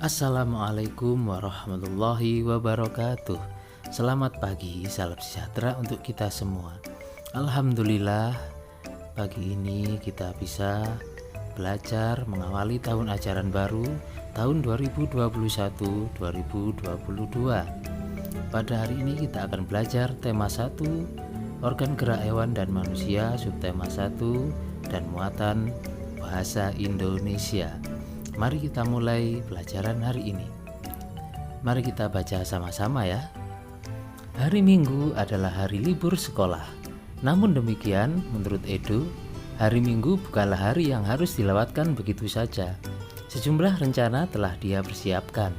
Assalamualaikum warahmatullahi wabarakatuh. Selamat pagi, salam sejahtera untuk kita semua. Alhamdulillah, pagi ini kita bisa belajar mengawali tahun ajaran baru tahun 2021-2022. Pada hari ini kita akan belajar tema 1, organ gerak hewan dan manusia, subtema 1, dan muatan bahasa Indonesia. Mari kita mulai pelajaran hari ini. Mari kita baca sama-sama ya. Hari Minggu adalah hari libur sekolah. Namun demikian, menurut Edo, hari Minggu bukanlah hari yang harus dilewatkan begitu saja. Sejumlah rencana telah dia persiapkan,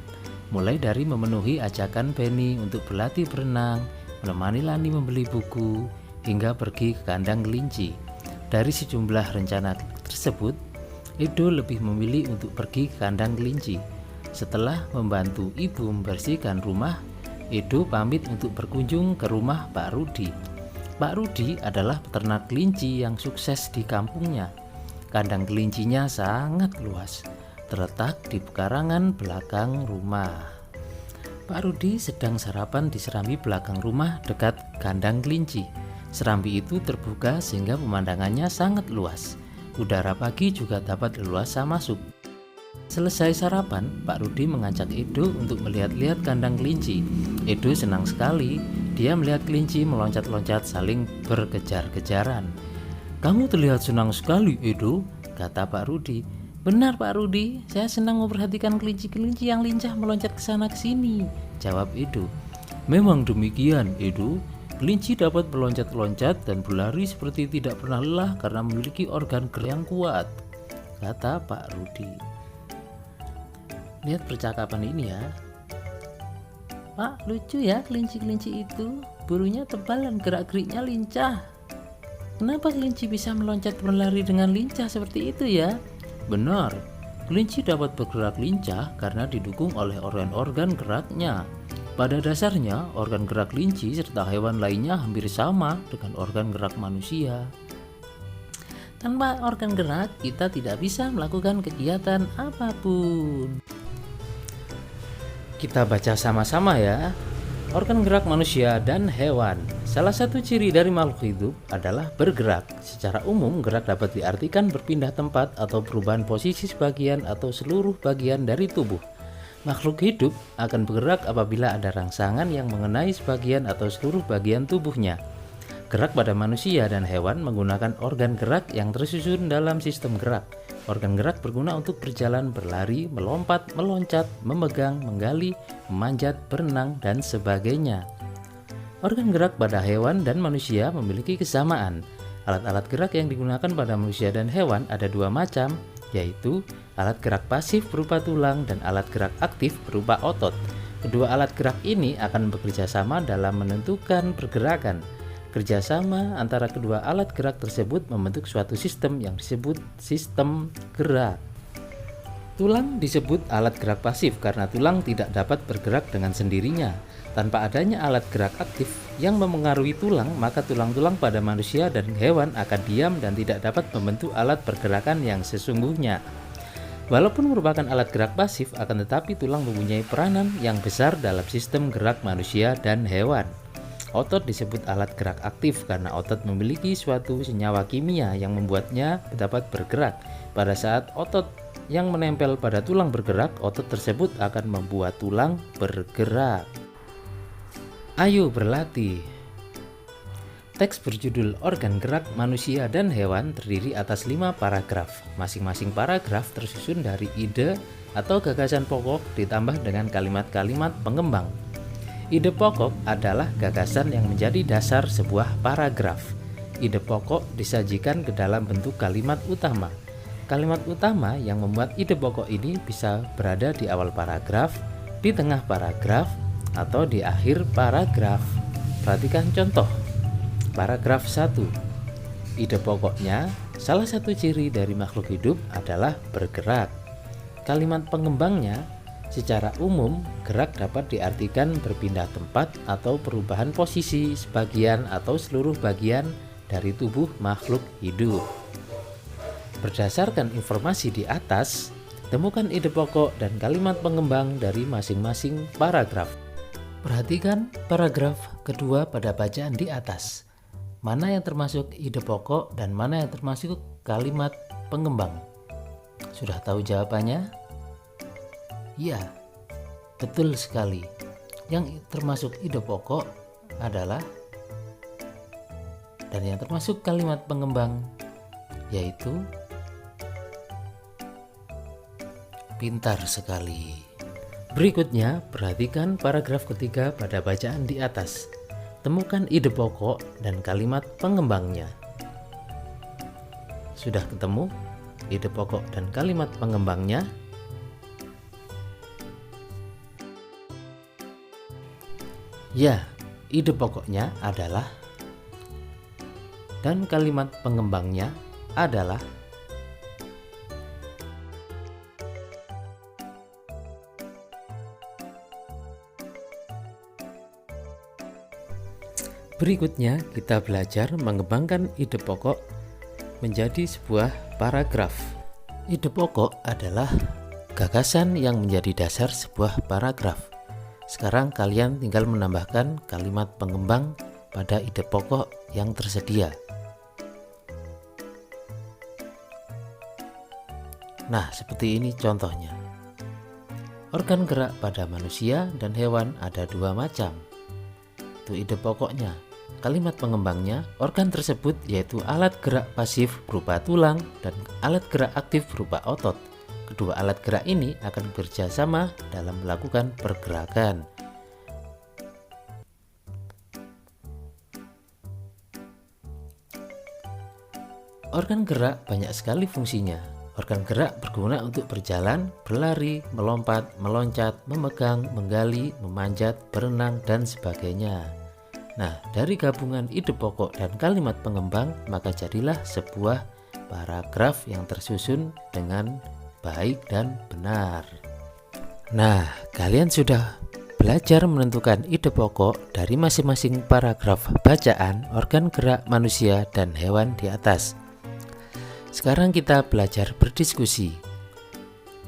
mulai dari memenuhi ajakan Penny untuk berlatih berenang, menemani Lani membeli buku, hingga pergi ke kandang kelinci. Dari sejumlah rencana tersebut, Edo lebih memilih untuk pergi ke kandang kelinci. Setelah membantu ibu membersihkan rumah, Edo pamit untuk berkunjung ke rumah Pak Rudi. Pak Rudi adalah peternak kelinci yang sukses di kampungnya. Kandang kelincinya sangat luas, terletak di pekarangan belakang rumah. Pak Rudi sedang sarapan di serambi belakang rumah dekat kandang kelinci. Serambi itu terbuka sehingga pemandangannya sangat luas. Udara pagi juga dapat leluasa masuk. Selesai sarapan, Pak Rudi mengajak Edo untuk melihat-lihat kandang kelinci. Edo senang sekali, dia melihat kelinci meloncat-loncat saling berkejar-kejaran. "Kamu terlihat senang sekali, Edo," kata Pak Rudi. "Benar Pak Rudi, saya senang memperhatikan kelinci-kelinci yang lincah meloncat ke sana ke sini," jawab Edo. "Memang demikian, Edo. Kelinci dapat meloncat-loncat dan berlari seperti tidak pernah lelah karena memiliki organ gerak yang kuat," kata Pak Rudi. Lihat percakapan ini ya. "Pak, lucu ya kelinci-kelinci itu. Bulunya tebal dan gerak-geriknya lincah. Kenapa kelinci bisa meloncat berlari dengan lincah seperti itu ya?" "Benar, kelinci dapat bergerak lincah karena didukung oleh organ-organ geraknya. Pada dasarnya, organ gerak kelinci serta hewan lainnya hampir sama dengan organ gerak manusia. Tanpa organ gerak, kita tidak bisa melakukan kegiatan apapun." Kita baca sama-sama ya. Organ gerak manusia dan hewan. Salah satu ciri dari makhluk hidup adalah bergerak. Secara umum, gerak dapat diartikan berpindah tempat atau perubahan posisi sebagian atau seluruh bagian dari tubuh. Makhluk hidup akan bergerak apabila ada rangsangan yang mengenai sebagian atau seluruh bagian tubuhnya. Gerak pada manusia dan hewan menggunakan organ gerak yang tersusun dalam sistem gerak. Organ gerak berguna untuk berjalan, berlari, melompat, meloncat, memegang, menggali, memanjat, berenang, dan sebagainya. Organ gerak pada hewan dan manusia memiliki kesamaan. Alat-alat gerak yang digunakan pada manusia dan hewan ada dua macam, yaitu alat gerak pasif berupa tulang dan alat gerak aktif berupa otot. Kedua alat gerak ini akan bekerja sama dalam menentukan pergerakan. Kerjasama antara kedua alat gerak tersebut membentuk suatu sistem yang disebut sistem gerak. Tulang disebut alat gerak pasif karena tulang tidak dapat bergerak dengan sendirinya. Tanpa adanya alat gerak aktif yang memengaruhi tulang, maka tulang-tulang pada manusia dan hewan akan diam dan tidak dapat membentuk alat pergerakan yang sesungguhnya. Walaupun merupakan alat gerak pasif, akan tetapi tulang mempunyai peranan yang besar dalam sistem gerak manusia dan hewan. Otot disebut alat gerak aktif karena otot memiliki suatu senyawa kimia yang membuatnya dapat bergerak. Pada saat otot yang menempel pada tulang bergerak, otot tersebut akan membuat tulang bergerak. Ayo berlatih. Teks berjudul Organ Gerak Manusia dan Hewan terdiri atas 5 paragraf. Masing-masing paragraf tersusun dari ide atau gagasan pokok ditambah dengan kalimat-kalimat pengembang. Ide pokok adalah gagasan yang menjadi dasar sebuah paragraf. Ide pokok disajikan ke dalam bentuk kalimat utama. Kalimat utama yang membuat ide pokok ini bisa berada di awal paragraf, di tengah paragraf, atau di akhir paragraf. Perhatikan contoh. Paragraf 1. Ide pokoknya, salah satu ciri dari makhluk hidup adalah bergerak. Kalimat pengembangnya, secara umum, gerak dapat diartikan berpindah tempat atau perubahan posisi sebagian atau seluruh bagian dari tubuh makhluk hidup. Berdasarkan informasi di atas, Temukan ide pokok dan kalimat pengembang dari masing-masing paragraf. Perhatikan paragraf kedua pada bacaan di atas. Mana yang termasuk ide pokok dan mana yang termasuk kalimat pengembang? Sudah tahu jawabannya? Ya, betul sekali. Yang termasuk ide pokok adalah dan yang termasuk kalimat pengembang yaitu pintar sekali. Berikutnya, perhatikan paragraf ketiga pada bacaan di atas. Temukan ide pokok dan kalimat pengembangnya. Sudah ketemu ide pokok dan kalimat pengembangnya? Ya, ide pokoknya adalah dan kalimat pengembangnya adalah. Berikutnya, kita belajar mengembangkan ide pokok menjadi sebuah paragraf. Ide pokok adalah gagasan yang menjadi dasar sebuah paragraf. Sekarang kalian tinggal menambahkan kalimat pengembang pada ide pokok yang tersedia. Nah, seperti ini contohnya. Organ gerak pada manusia dan hewan ada dua macam. Itu ide pokoknya. Kalimat pengembangnya, organ tersebut yaitu alat gerak pasif berupa tulang dan alat gerak aktif berupa otot. Kedua alat gerak ini akan bekerja sama dalam melakukan pergerakan. Organ gerak banyak sekali fungsinya. Organ gerak berguna untuk berjalan, berlari, melompat, meloncat, memegang, menggali, memanjat, berenang, dan sebagainya. Nah, dari gabungan ide pokok dan kalimat pengembang, maka jadilah sebuah paragraf yang tersusun dengan baik dan benar. Nah, kalian sudah belajar menentukan ide pokok dari masing-masing paragraf bacaan organ gerak manusia dan hewan di atas. Sekarang kita belajar berdiskusi.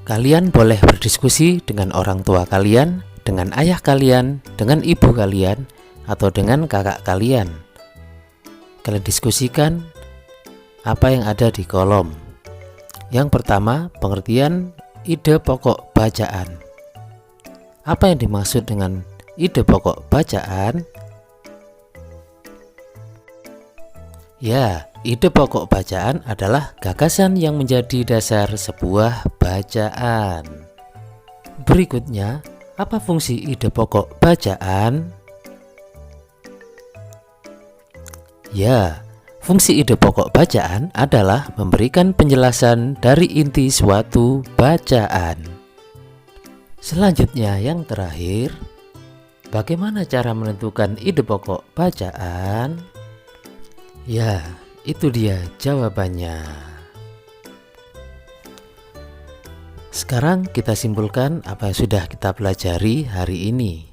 Kalian boleh berdiskusi dengan orang tua kalian, dengan ayah kalian, dengan ibu kalian, atau dengan kakak kalian. Kalian diskusikan apa yang ada di kolom. Yang pertama, pengertian ide pokok bacaan. Apa yang dimaksud dengan ide pokok bacaan? Ya, ide pokok bacaan adalah gagasan yang menjadi dasar sebuah bacaan. Berikutnya, apa fungsi ide pokok bacaan? Ya, fungsi ide pokok bacaan adalah memberikan penjelasan dari inti suatu bacaan. Selanjutnya, yang terakhir, bagaimana cara menentukan ide pokok bacaan? Ya, itu dia jawabannya. Sekarang kita simpulkan apa yang sudah kita pelajari hari ini.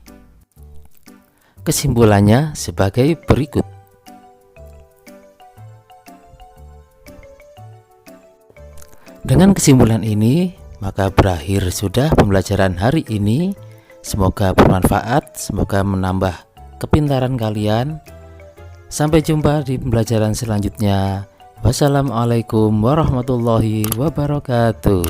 Kesimpulannya sebagai berikut. Dengan kesimpulan ini, maka berakhir sudah pembelajaran hari ini. Semoga bermanfaat, semoga menambah kepintaran kalian. Sampai jumpa di pembelajaran selanjutnya. Wassalamualaikum warahmatullahi wabarakatuh.